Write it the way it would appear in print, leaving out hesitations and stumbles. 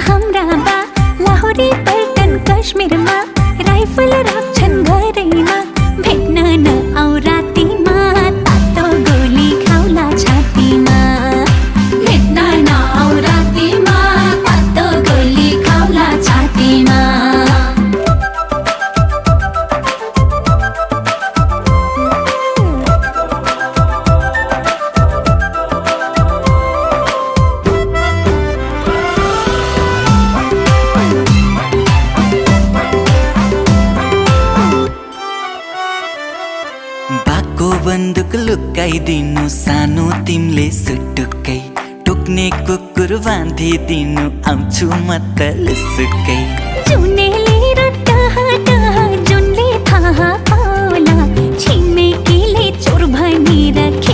हाम्रा बा लाहोरी पल्टन कश्मीरमा राइफल राख्छन् घरैमा भेट्न न आऊ रातिमा तातो गोली खाउला छातीमा भेट्न न आऊ रातिमा तातो गोली खाउला छातीमा बाको बन्दुक लुकाइदिनु सानो तिमीले सुटुक्कै टोक्ने कुकुर बाँधिदिनु आउँछु म त लुसुक्कै जुनेली र जुनले थाहा पाउला छिमेकीले चोर भनी राखे